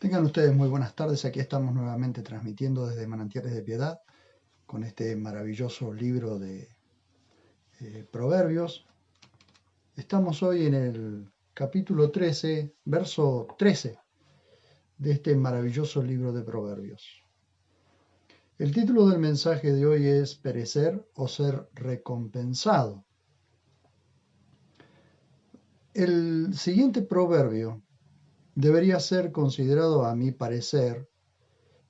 Tengan ustedes muy buenas tardes. Aquí estamos nuevamente transmitiendo desde Manantiales de Piedad con este maravilloso libro de Proverbios. Estamos hoy en el capítulo 13, verso 13 de este maravilloso libro de Proverbios. El título del mensaje de hoy es Perecer o ser recompensado. El siguiente proverbio debería ser considerado, a mi parecer,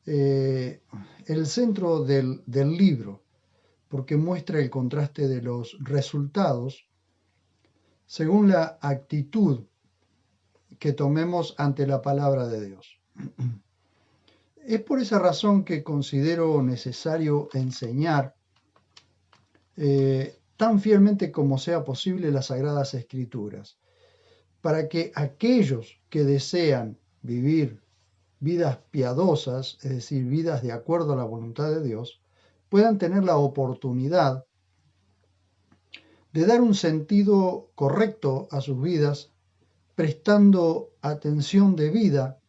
el centro del libro, porque muestra el contraste de los resultados según la actitud que tomemos ante la palabra de Dios. Es por esa razón que considero necesario enseñar tan fielmente como sea posible las Sagradas Escrituras, para que aquellos que desean vivir vidas piadosas, es decir, vidas de acuerdo a la voluntad de Dios, puedan tener la oportunidad de dar un sentido correcto a sus vidas, prestando atención debida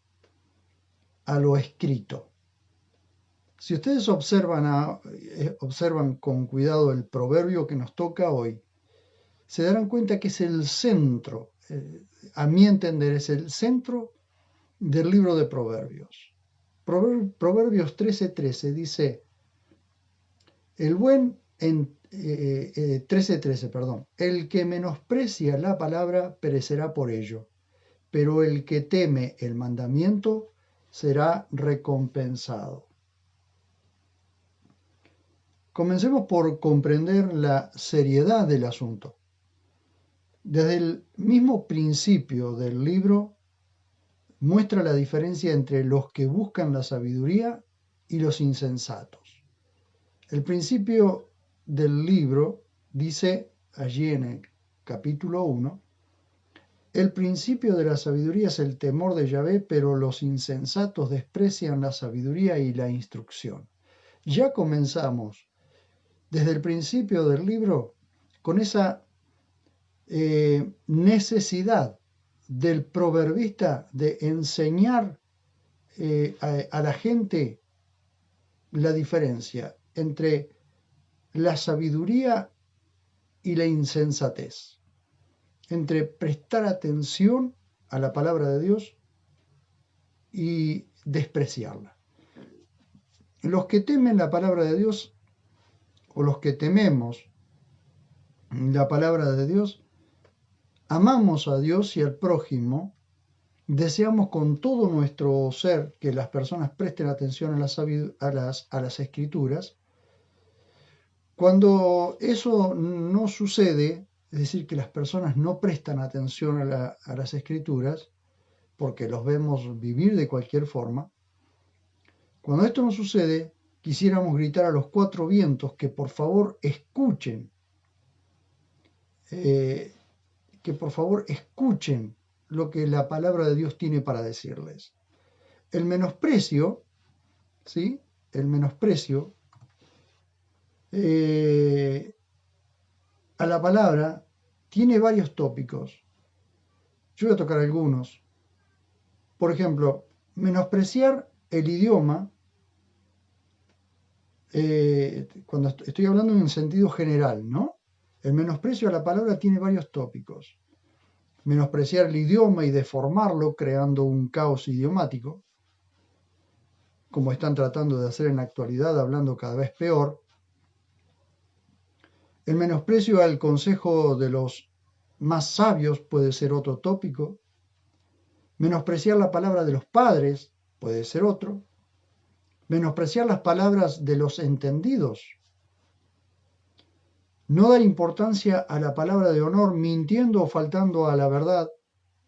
a lo escrito. Si ustedes observan con cuidado el proverbio que nos toca hoy, se darán cuenta que es el centro, a mi entender, es el centro del libro de Proverbios. Proverbios 13:13 dice, el buen 13:13, perdón. El que menosprecia la palabra perecerá por ello, pero el que teme el mandamiento será recompensado. Comencemos por comprender la seriedad del asunto. Desde el mismo principio del libro muestra la diferencia entre los que buscan la sabiduría y los insensatos. El principio del libro dice allí en el capítulo 1, el principio de la sabiduría es el temor de Yahvé, pero los insensatos desprecian la sabiduría y la instrucción. Ya comenzamos desde el principio del libro con esa necesidad del proverbista de enseñar a la gente la diferencia entre la sabiduría y la insensatez, entre prestar atención a la palabra de Dios y despreciarla. Los que temen la palabra de Dios, o los que tememos la palabra de Dios, amamos a Dios y al prójimo, deseamos con todo nuestro ser que las personas presten atención a las escrituras. Cuando eso no sucede, es decir, que las personas no prestan atención a las escrituras, porque los vemos vivir de cualquier forma, cuando esto no sucede, quisiéramos gritar a los cuatro vientos que por favor escuchen, lo que la palabra de Dios tiene para decirles. El menosprecio, ¿sí? El menosprecio a la palabra tiene varios tópicos. Yo voy a tocar algunos. Por ejemplo, menospreciar el idioma, cuando estoy hablando en un sentido general, ¿no? El menosprecio a la palabra tiene varios tópicos. Menospreciar el idioma y deformarlo creando un caos idiomático, como están tratando de hacer en la actualidad, hablando cada vez peor. El menosprecio al consejo de los más sabios puede ser otro tópico. Menospreciar la palabra de los padres puede ser otro. Menospreciar las palabras de los entendidos. No dar importancia a la palabra de honor mintiendo o faltando a la verdad,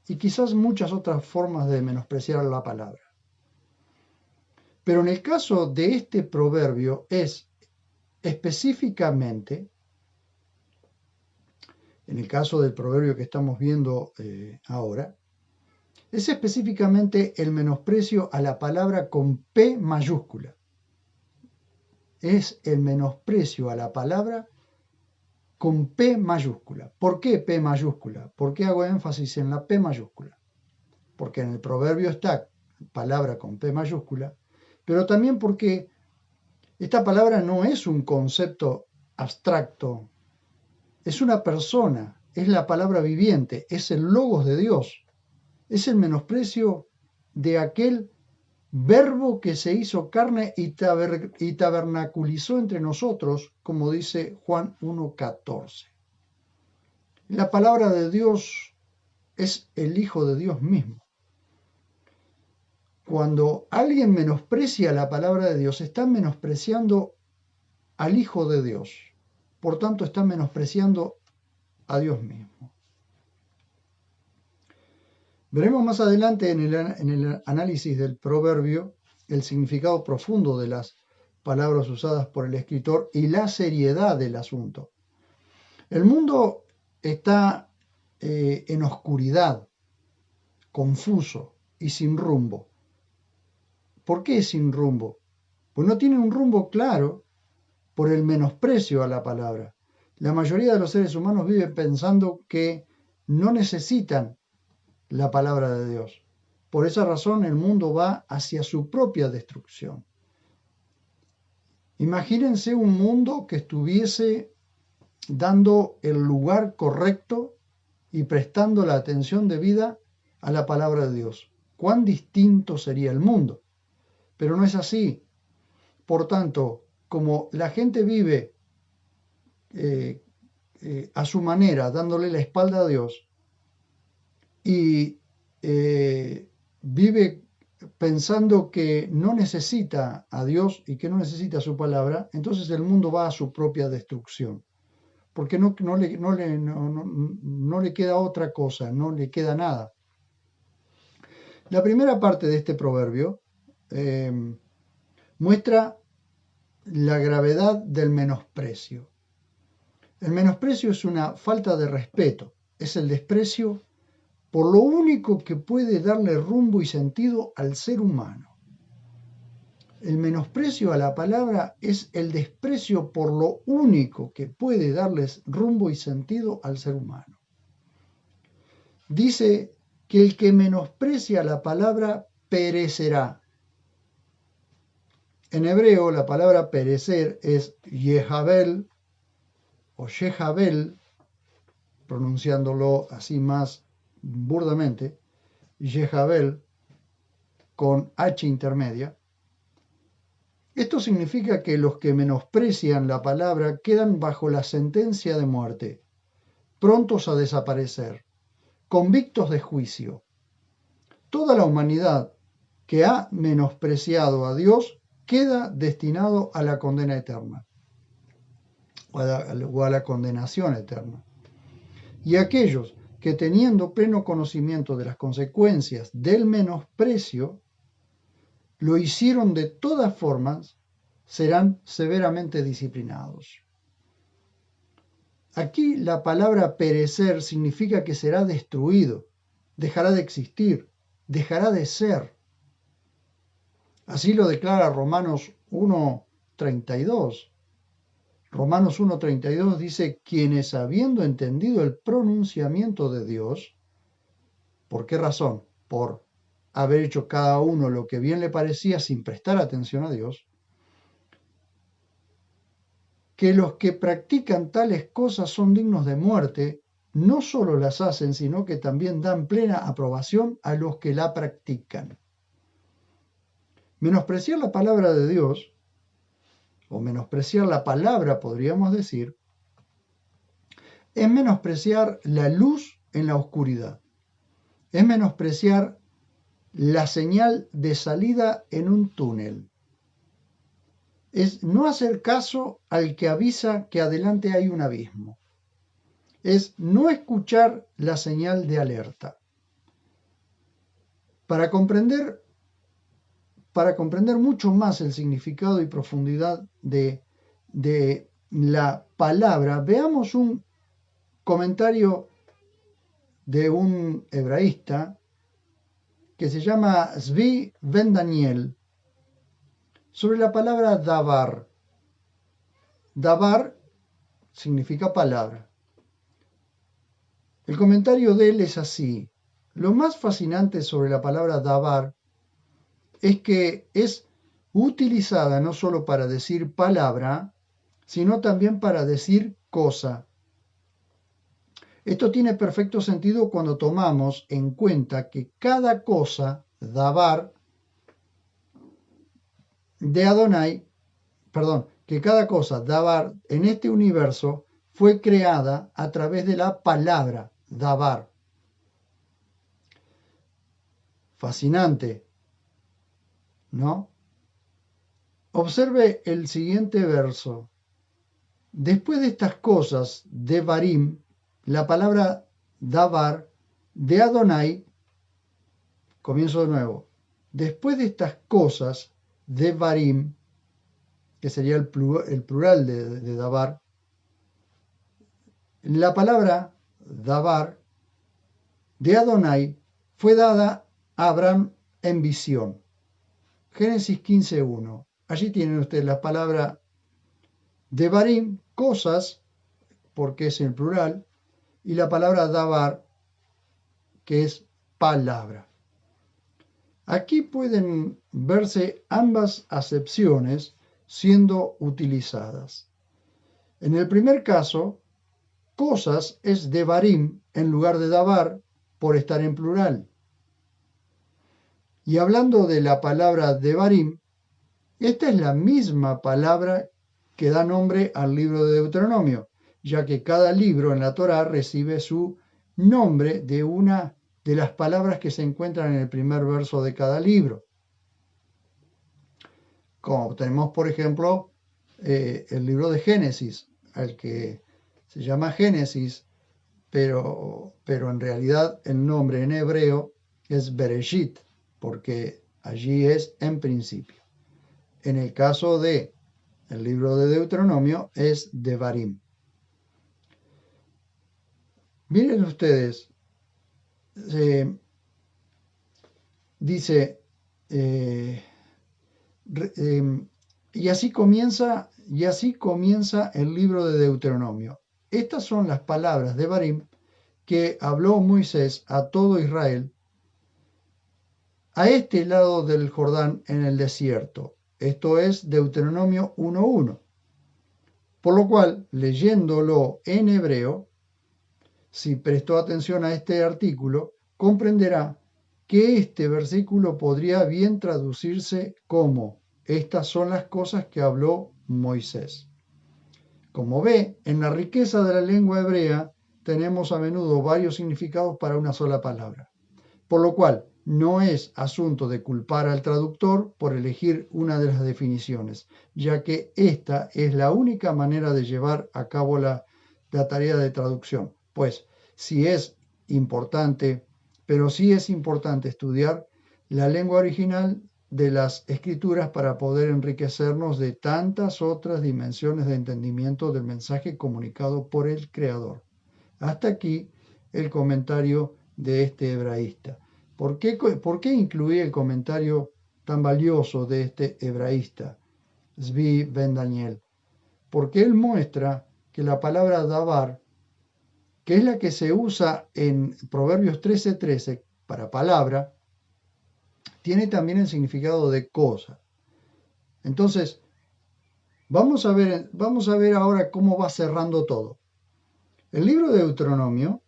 y quizás muchas otras formas de menospreciar la palabra. Pero en el caso de este proverbio es específicamente, en el caso del proverbio que estamos viendo ahora, es específicamente el menosprecio a la palabra con P mayúscula. Es el menosprecio a la palabra con P mayúscula. ¿Por qué P mayúscula? ¿Por qué hago énfasis en la P mayúscula? Porque en el proverbio está palabra con P mayúscula, pero también porque esta palabra no es un concepto abstracto, es una persona, es la palabra viviente, es el logos de Dios, es el menosprecio de aquel verbo que se hizo carne y tabernaculizó entre nosotros, como dice Juan 1:14. La palabra de Dios es el Hijo de Dios mismo. Cuando alguien menosprecia la palabra de Dios, está menospreciando al Hijo de Dios. Por tanto, está menospreciando a Dios mismo. Veremos más adelante en el análisis del proverbio el significado profundo de las palabras usadas por el escritor y la seriedad del asunto. El mundo está en oscuridad, confuso y sin rumbo. ¿Por qué sin rumbo? Pues no tiene un rumbo claro por el menosprecio a la palabra. La mayoría de los seres humanos viven pensando que no necesitan la palabra de Dios. Por esa razón el mundo va hacia su propia destrucción. Imagínense un mundo que estuviese dando el lugar correcto y prestando la atención debida a la palabra de Dios. Cuán distinto sería el mundo. Pero no es así. Por tanto, como la gente vive a su manera, dándole la espalda a Dios, y vive pensando que no necesita a Dios y que no necesita su palabra, entonces el mundo va a su propia destrucción. Porque no le queda otra cosa, no le queda nada. La primera parte de este proverbio muestra la gravedad del menosprecio. El menosprecio es una falta de respeto, es el desprecio por lo único que puede darle rumbo y sentido al ser humano. El menosprecio a la palabra es el desprecio por lo único que puede darles rumbo y sentido al ser humano. Dice que el que menosprecia la palabra perecerá. En hebreo la palabra perecer es Yehabel o Yehabel, pronunciándolo así más burdamente, Yehabel con H intermedia. Esto significa que los que menosprecian la palabra quedan bajo la sentencia de muerte, prontos a desaparecer, convictos de juicio. Toda la humanidad que ha menospreciado a Dios queda destinado a la condena eterna, o a la condenación eterna. Y aquellos que teniendo pleno conocimiento de las consecuencias del menosprecio, lo hicieron de todas formas, serán severamente disciplinados. Aquí la palabra perecer significa que será destruido, dejará de existir, dejará de ser. Así lo declara Romanos 1:32. Romanos 1:32 dice, quienes habiendo entendido el pronunciamiento de Dios, ¿por qué razón? Por haber hecho cada uno lo que bien le parecía sin prestar atención a Dios, que los que practican tales cosas son dignos de muerte, no solo las hacen, sino que también dan plena aprobación a los que la practican. Menospreciar la palabra de Dios, o menospreciar la palabra, podríamos decir, es menospreciar la luz en la oscuridad. Es menospreciar la señal de salida en un túnel. Es no hacer caso al que avisa que adelante hay un abismo. Es no escuchar la señal de alerta. Para comprender mucho más el significado y profundidad de la palabra, veamos un comentario de un hebraísta que se llama Zvi Ben Daniel sobre la palabra davar. Davar significa palabra. El comentario de él es así. Lo más fascinante sobre la palabra davar es que es utilizada no solo para decir palabra, sino también para decir cosa. Esto tiene perfecto sentido cuando tomamos en cuenta que cada cosa, davar, de Adonai, perdón, que cada cosa, davar, en este universo fue creada a través de la palabra, davar. Fascinante, ¿no? Observe el siguiente verso. Después de estas cosas, devarim, la palabra davar, de Adonai, comienzo de nuevo. Después de estas cosas, devarim, que sería el plural de davar, la palabra davar de Adonai fue dada a Abraham en visión. Génesis 15:1. Allí tienen ustedes la palabra devarim, cosas, porque es el plural, y la palabra davar, que es palabra. Aquí pueden verse ambas acepciones siendo utilizadas. En el primer caso, cosas es devarim en lugar de davar por estar en plural. Y hablando de la palabra devarim, esta es la misma palabra que da nombre al libro de Deuteronomio, ya que cada libro en la Torá recibe su nombre de una de las palabras que se encuentran en el primer verso de cada libro. Como tenemos, por ejemplo, el libro de Génesis, al que se llama Génesis, pero en realidad el nombre en hebreo es Bereshit, porque allí es en principio. En el caso de el libro de Deuteronomio es Devarim. Miren ustedes, dice, y así comienza el libro de Deuteronomio. Estas son las palabras de Devarim que habló Moisés a todo Israel a este lado del Jordán en el desierto. Esto es Deuteronomio 1:1. Por lo cual, leyéndolo en hebreo, si prestó atención a este artículo, comprenderá que este versículo podría bien traducirse como: estas son las cosas que habló Moisés. Como ve, en la riqueza de la lengua hebrea tenemos a menudo varios significados para una sola palabra. Por lo cual, no es asunto de culpar al traductor por elegir una de las definiciones, ya que esta es la única manera de llevar a cabo la tarea de traducción. Pues sí es importante estudiar la lengua original de las escrituras para poder enriquecernos de tantas otras dimensiones de entendimiento del mensaje comunicado por el Creador. Hasta aquí el comentario de este hebraísta. ¿Por qué incluí el comentario tan valioso de este hebraísta, Zvi Ben Daniel? Porque él muestra que la palabra davar, que es la que se usa en Proverbios 13:13 para palabra, tiene también el significado de cosa. Entonces, vamos a ver ahora cómo va cerrando todo. El libro de Deuteronomio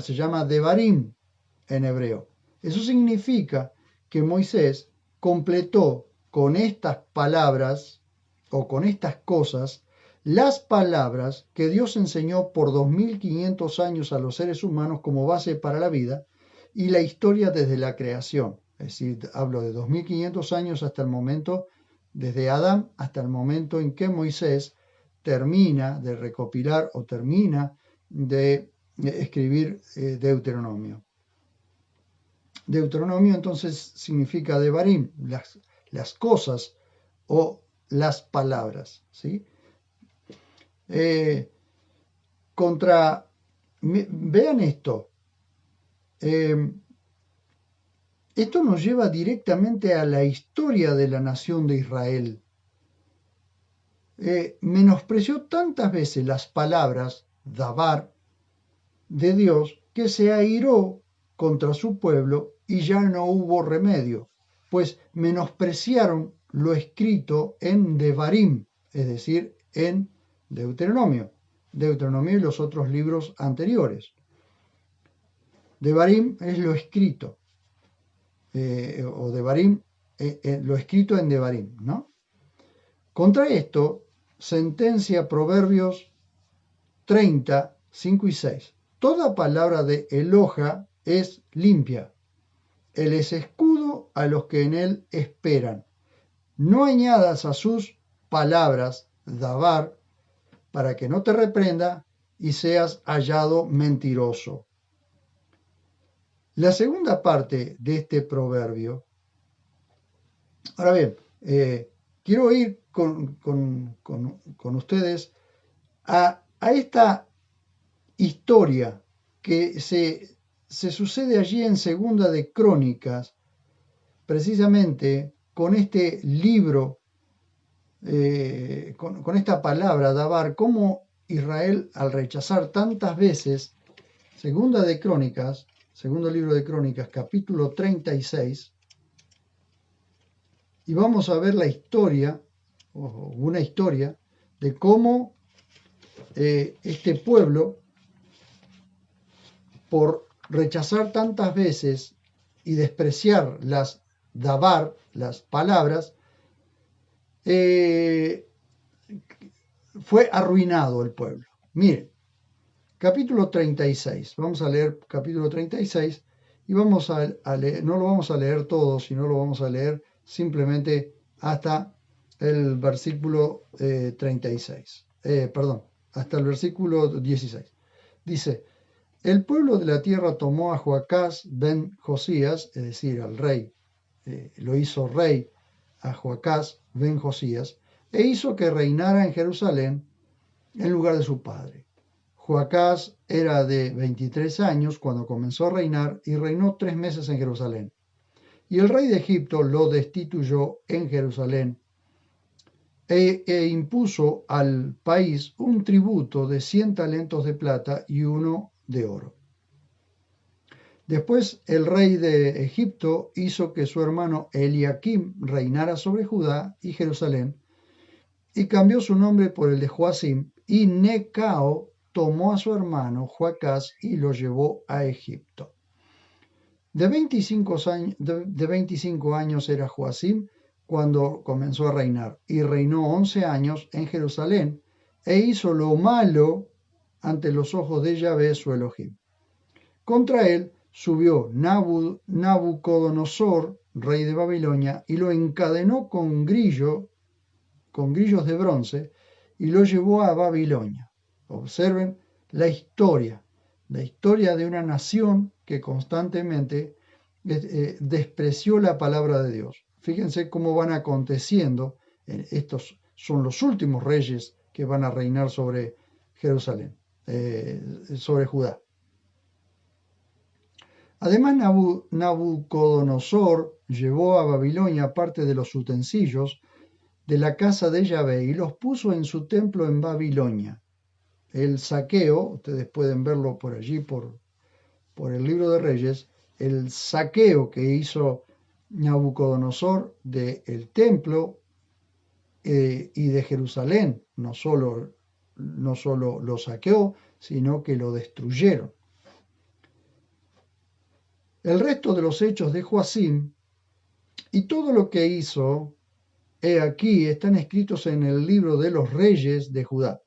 se llama Devarim en hebreo. Eso significa que Moisés completó con estas palabras o con estas cosas las palabras que Dios enseñó por 2500 años a los seres humanos como base para la vida y la historia desde la creación. Es decir, hablo de 2500 años hasta el momento, desde Adán hasta el momento en que Moisés termina de recopilar o termina de escribir Deuteronomio. Deuteronomio entonces significa Devarim, las cosas o las palabras, ¿sí? Vean esto. Esto nos lleva directamente a la historia de la nación de Israel. Menospreció tantas veces las palabras davar de Dios que se airó contra su pueblo y ya no hubo remedio, pues menospreciaron lo escrito en Devarim, es decir, en Deuteronomio y los otros libros anteriores. Devarim es lo escrito, o Devarim, lo escrito en Devarim, ¿no? Contra esto, sentencia Proverbios 30, 5 y 6. Toda palabra de eloja es limpia. Él es escudo a los que en él esperan. No añadas a sus palabras davar para que no te reprenda y seas hallado mentiroso. La segunda parte de este proverbio. Ahora bien, quiero ir con ustedes a esta historia que se sucede allí en Segunda de Crónicas, precisamente con este libro, con esta palabra, davar, cómo Israel, al rechazar tantas veces, Segunda de Crónicas, segundo libro de Crónicas, capítulo 36, y vamos a ver la historia, una historia, de cómo este pueblo, por rechazar tantas veces y despreciar las davar, las palabras, fue arruinado el pueblo. Miren, capítulo 36, vamos a leer capítulo 36 y vamos a leer, no lo vamos a leer todo, sino lo vamos a leer simplemente hasta el versículo 36, hasta el versículo 16. Dice: el pueblo de la tierra tomó a Joacás ben Josías, es decir, al rey, lo hizo rey a Joacás ben Josías, e hizo que reinara en Jerusalén en lugar de su padre. Joacás era de 23 años cuando comenzó a reinar y reinó 3 meses en Jerusalén. Y el rey de Egipto lo destituyó en Jerusalén e impuso al país un tributo de 100 talentos de plata y 1 de oro. Después el rey de Egipto hizo que su hermano Eliakim reinara sobre Judá y Jerusalén y cambió su nombre por el de Joacim, y Necao tomó a su hermano Joacás y lo llevó a Egipto. De 25 años era Joacim cuando comenzó a reinar, y reinó 11 años en Jerusalén, e hizo lo malo ante los ojos de Yahvé su Elohim. Contra él subió Nabucodonosor, rey de Babilonia, y lo encadenó con grillos de bronce, y lo llevó a Babilonia. Observen la historia de una nación que constantemente despreció la palabra de Dios. Fíjense cómo van aconteciendo. Estos son los últimos reyes que van a reinar sobre Jerusalén, sobre Judá. Además, Nabucodonosor llevó a Babilonia parte de los utensilios de la casa de Yahvé y los puso en su templo en Babilonia. El saqueo, ustedes pueden verlo por allí, por el libro de Reyes, el saqueo que hizo Nabucodonosor del templo y de Jerusalén, no solo lo saqueó, sino que lo destruyeron. El resto de los hechos de Joacim y todo lo que hizo, aquí están escritos en el libro de los reyes de Judá.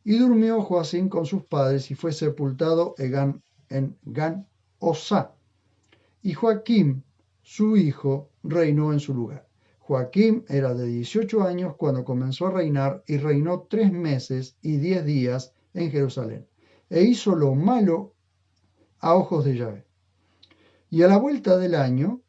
Y durmió Joacim con sus padres y fue sepultado en Gan-Osá. Y Joaquim, su hijo, reinó en su lugar. Joaquim era de 18 años cuando comenzó a reinar y reinó 3 meses y 10 días en Jerusalén. E hizo lo malo a ojos de Yahvé. Y a la vuelta del año,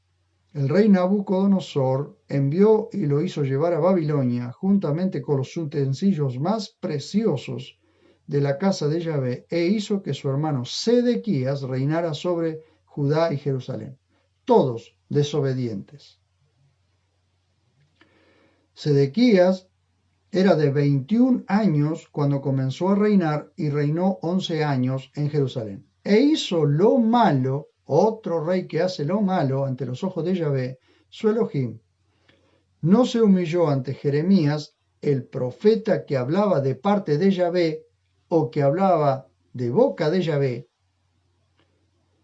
el rey Nabucodonosor envió y lo hizo llevar a Babilonia, juntamente con los utensilios más preciosos de la casa de Yahvé, e hizo que su hermano Sedequías reinara sobre Judá y Jerusalén, todos desobedientes. Sedequías era de 21 años cuando comenzó a reinar y reinó 11 años en Jerusalén. E hizo lo malo otro rey que hace lo malo ante los ojos de Yahvé, su Elohim, no se humilló ante Jeremías, el profeta que hablaba de parte de Yahvé o que hablaba de boca de Yahvé.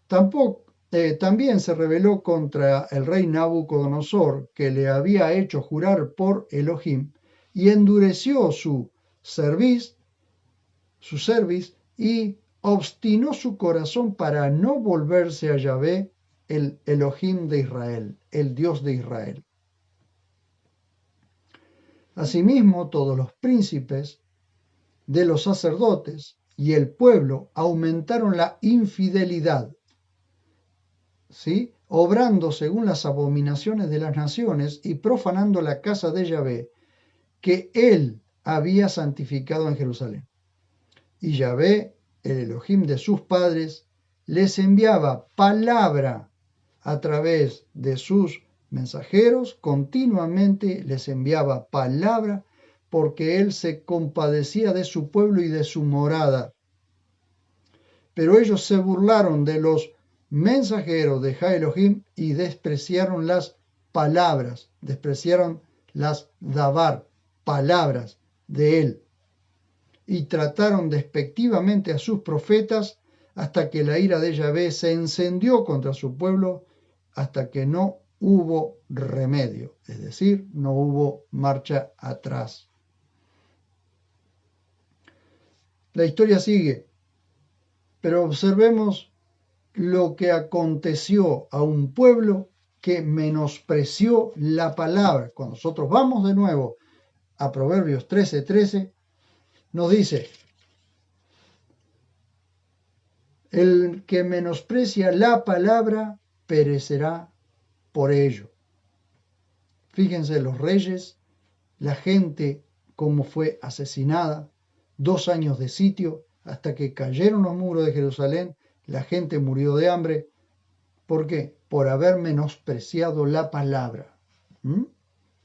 También se rebeló contra el rey Nabucodonosor, que le había hecho jurar por Elohim, y endureció su cerviz y obstinó su corazón para no volverse a Yahvé, el Elohim de Israel, el Dios de Israel. Asimismo, todos los príncipes de los sacerdotes y el pueblo aumentaron la infidelidad, ¿sí?, obrando según las abominaciones de las naciones y profanando la casa de Yahvé, que él había santificado en Jerusalén. Y Yahvé, el Elohim de sus padres, les enviaba palabra a través de sus mensajeros, continuamente les enviaba palabra, porque él se compadecía de su pueblo y de su morada. Pero ellos se burlaron de los mensajeros de Jah Elohim y despreciaron las palabras, despreciaron las dabar, palabras de él, y trataron despectivamente a sus profetas hasta que la ira de Yahvé se encendió contra su pueblo, hasta que no hubo remedio, es decir, no hubo marcha atrás. La historia sigue, pero observemos lo que aconteció a un pueblo que menospreció la palabra. Cuando nosotros vamos de nuevo a Proverbios 13:13, nos dice: el que menosprecia la palabra perecerá por ello. Fíjense los reyes, la gente cómo fue asesinada, 2 años de sitio, hasta que cayeron los muros de Jerusalén, la gente murió de hambre. ¿Por qué? Por haber menospreciado la palabra.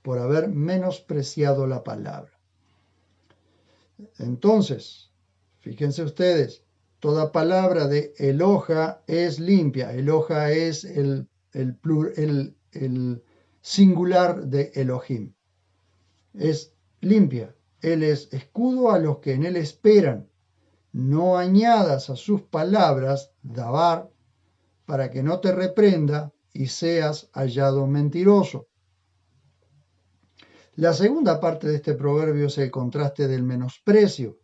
Por haber menospreciado la palabra. Entonces, fíjense ustedes, toda palabra de Eloha es limpia. Eloha es el singular de Elohim. Es limpia. Él es escudo a los que en él esperan. No añadas a sus palabras dabar, para que no te reprenda y seas hallado mentiroso. La segunda parte de este proverbio es el contraste del menosprecio.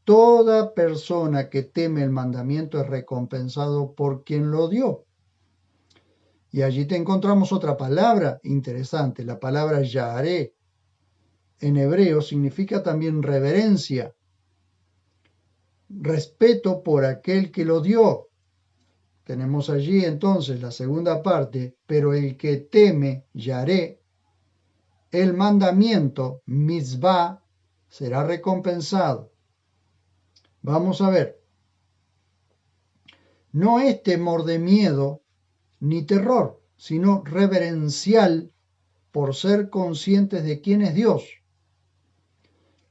Toda persona que teme el mandamiento es recompensado por quien lo dio. Y allí te encontramos otra palabra interesante, la palabra yaré. En hebreo significa también reverencia, respeto por aquel que lo dio. Tenemos allí entonces la segunda parte, pero el que teme, yaré, el mandamiento, mitzvah, será recompensado. Vamos a ver. No es temor de miedo ni terror, sino reverencial por ser conscientes de quién es Dios.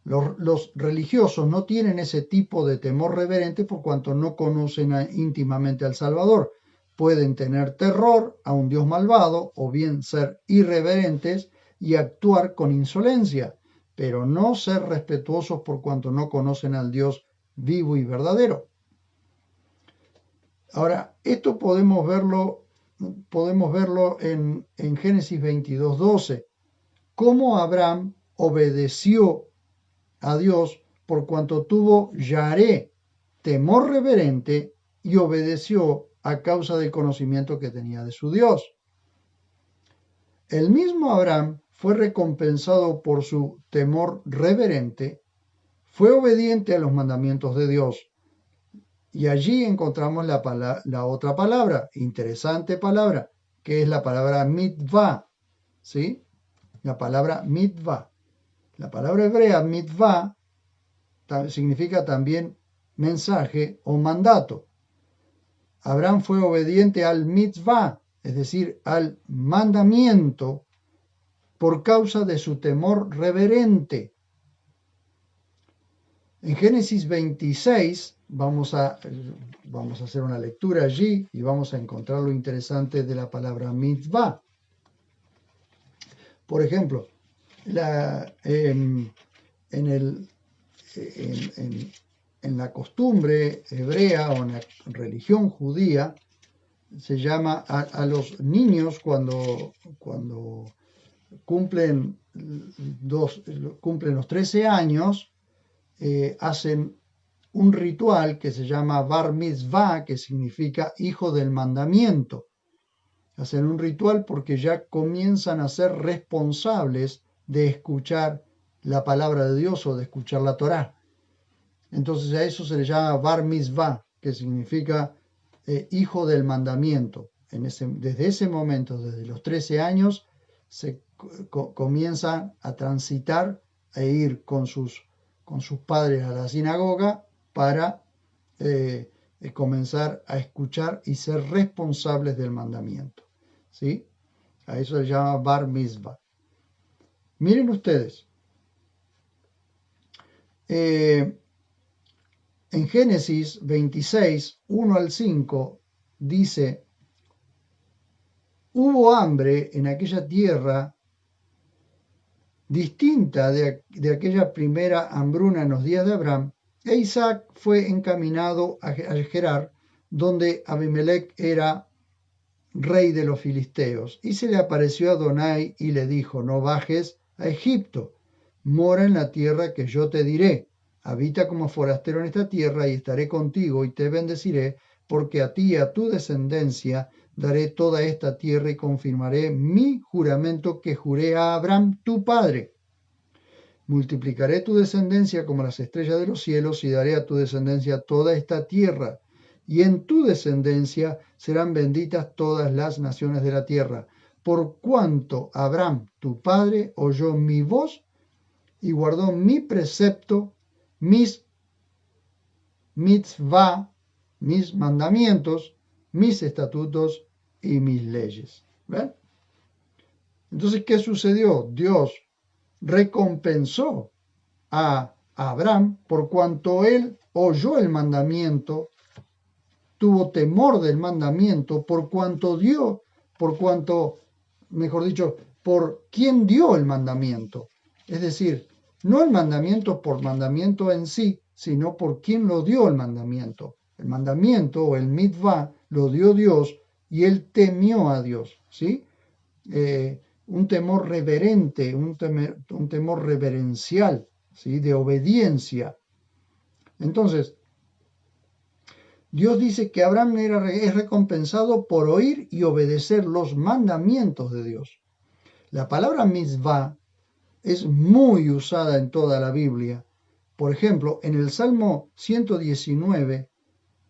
Los religiosos no tienen ese tipo de temor reverente por cuanto no conocen íntimamente al Salvador. Pueden tener terror a un Dios malvado o bien ser irreverentes y actuar con insolencia, pero no ser respetuosos por cuanto no conocen al Dios vivo y verdadero. Ahora, esto podemos verlo en Génesis 22:12, cómo Abraham obedeció a Dios por cuanto tuvo yaré, temor reverente, y obedeció a causa del conocimiento que tenía de su Dios. El mismo Abraham fue recompensado por su temor reverente, fue obediente a los mandamientos de Dios. Y allí encontramos la otra palabra, interesante palabra, que es la palabra mitvah, ¿sí? La palabra mitvah. La palabra hebrea mitvah significa también mensaje o mandato. Abraham fue obediente al mitvah, es decir, al mandamiento, por causa de su temor reverente. En Génesis 26 vamos a hacer una lectura allí y vamos a encontrar lo interesante de la palabra mitzvah. Por ejemplo, en la costumbre hebrea o en la religión judía, se llama a los niños cuando cumplen los 13 años, hacen un ritual que se llama Bar Mitzvah, que significa hijo del mandamiento. Hacen un ritual porque ya comienzan a ser responsables de escuchar la palabra de Dios o de escuchar la Torá. Entonces a eso se le llama Bar Mitzvah, que significa hijo del mandamiento. Desde ese momento, desde los 13 años, se comienzan a transitar e ir con sus padres a la sinagoga para comenzar a escuchar y ser responsables del mandamiento. ¿Sí? A eso se llama Bar Mitzvah. Miren ustedes, en Génesis 26, 1 al 5, dice: hubo hambre en aquella tierra distinta de aquella primera hambruna en los días de Abraham, e Isaac fue encaminado a Gerar, donde Abimelech era rey de los filisteos, y se le apareció a Adonai y le dijo: no bajes a Egipto, mora en la tierra que yo te diré, habita como forastero en esta tierra y estaré contigo y te bendeciré, porque a ti y a tu descendencia daré toda esta tierra y confirmaré mi juramento que juré a Abraham tu padre. Multiplicaré tu descendencia como las estrellas de los cielos y daré a tu descendencia toda esta tierra. Y en tu descendencia serán benditas todas las naciones de la tierra, por cuanto Abraham tu padre oyó mi voz y guardó mi precepto, mis mitzvah, mis mandamientos, mis estatutos y mis leyes. ¿Ven? Entonces, ¿qué sucedió? Dios recompensó a Abraham por cuanto él oyó el mandamiento, tuvo temor del mandamiento, por quien dio el mandamiento. Es decir, no el mandamiento por mandamiento en sí, sino por quien lo dio el mandamiento. El mandamiento o el mitzvah lo dio Dios y él temió a Dios, ¿sí? Un temor reverente, un temor reverencial, ¿sí? De obediencia. Entonces, Dios dice que Abraham es recompensado por oír y obedecer los mandamientos de Dios. La palabra mitzvah es muy usada en toda la Biblia. Por ejemplo, en el Salmo 119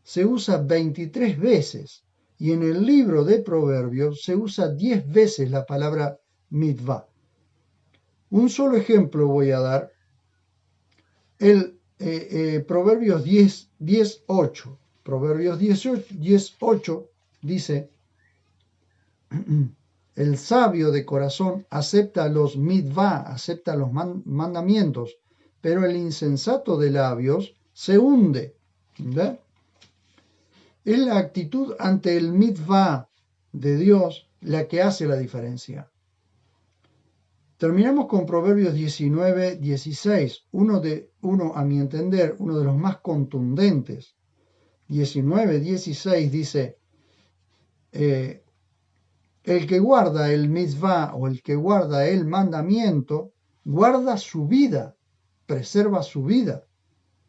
se usa 23 veces y en el libro de Proverbios se usa 10 veces la palabra mitzvah. Un solo ejemplo voy a dar. El Proverbios 10:8. Proverbios 10:8 dice: el sabio de corazón acepta los mitzvah, acepta los mandamientos, pero el insensato de labios se hunde. ¿Ve? Es la actitud ante el mitzvah de Dios la que hace la diferencia. Terminamos con Proverbios 19:16, a mi entender, uno de los más contundentes. 19:16 dice: el que guarda el mitzvah o el que guarda el mandamiento, guarda su vida, preserva su vida,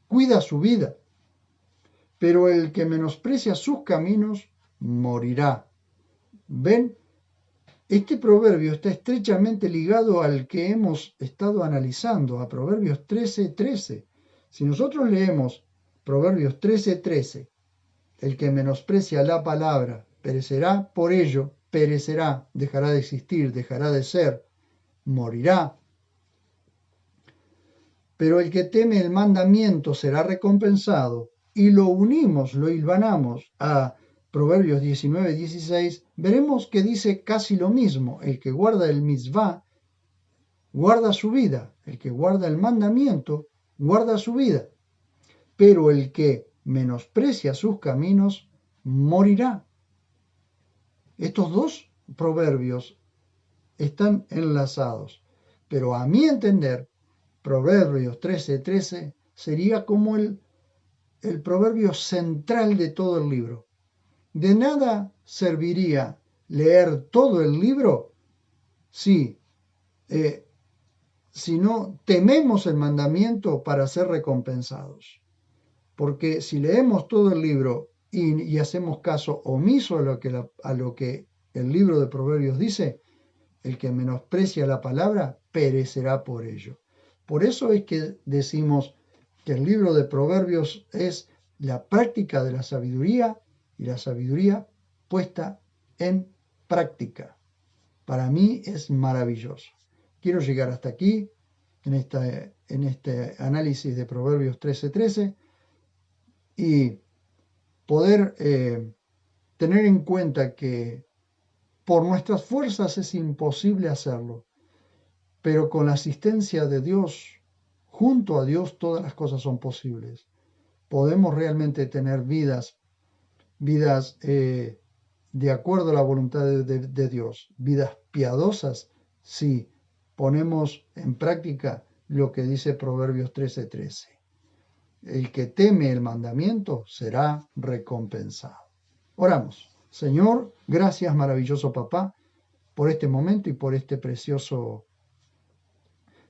cuida su vida. Pero el que menosprecia sus caminos, morirá. ¿Ven? Este proverbio está estrechamente ligado al que hemos estado analizando, a Proverbios 13:13. Si nosotros leemos Proverbios 13:13, el que menosprecia la palabra perecerá, por ello perecerá, dejará de existir, dejará de ser, morirá. Pero el que teme el mandamiento será recompensado, y lo unimos, lo hilvanamos a Proverbios 19:16, veremos que dice casi lo mismo. El que guarda el mitzvah, guarda su vida. El que guarda el mandamiento, guarda su vida. pero el que menosprecia sus caminos morirá. Estos dos proverbios están enlazados, pero a mi entender, Proverbios 13:13 sería como el proverbio central de todo el libro. De nada serviría leer todo el libro si no tememos el mandamiento para ser recompensados. Porque si leemos todo el libro y hacemos caso omiso a lo que el libro de Proverbios dice, el que menosprecia la palabra perecerá por ello. Por eso es que decimos que el libro de Proverbios es la práctica de la sabiduría y la sabiduría puesta en práctica. Para mí es maravilloso. Quiero llegar hasta aquí en este análisis de Proverbios 13:13 y poder tener en cuenta que por nuestras fuerzas es imposible hacerlo, pero con la asistencia de Dios, junto a Dios, todas las cosas son posibles. Podemos realmente tener vidas de acuerdo a la voluntad de Dios, vidas piadosas, si ponemos en práctica lo que dice Proverbios 13:13. El que teme el mandamiento será recompensado. Oramos. Señor, gracias, maravilloso papá, por este momento y por este precioso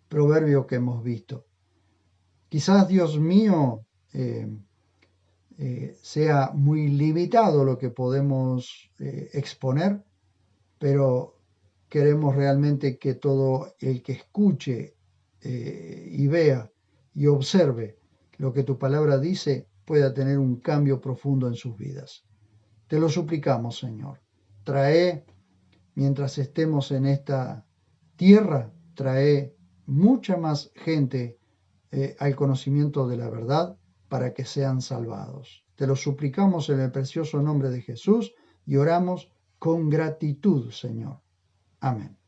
proverbio que hemos visto. Quizás, Dios mío, sea muy limitado lo que podemos exponer, pero queremos realmente que todo el que escuche y vea y observe lo que tu palabra dice pueda tener un cambio profundo en sus vidas. Te lo suplicamos, Señor. Trae, mientras estemos en esta tierra, trae mucha más gente al conocimiento de la verdad para que sean salvados. Te lo suplicamos en el precioso nombre de Jesús y oramos con gratitud, Señor. Amén.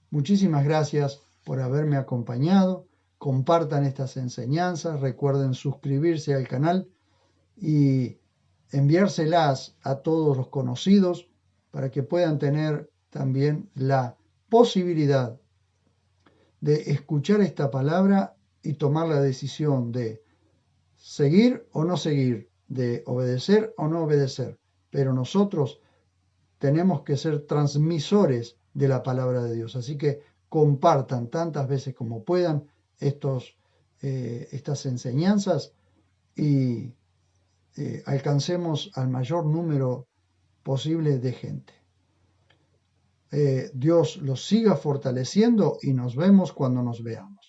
Muchísimas gracias por haberme acompañado. Compartan estas enseñanzas. Recuerden suscribirse al canal y enviárselas a todos los conocidos para que puedan tener también la posibilidad de escuchar esta palabra y tomar la decisión de seguir o no seguir, de obedecer o no obedecer. Pero nosotros tenemos que ser transmisores de la palabra de Dios. Así que compartan tantas veces como puedan estas enseñanzas y alcancemos al mayor número posible de gente. Dios los siga fortaleciendo y nos vemos cuando nos veamos.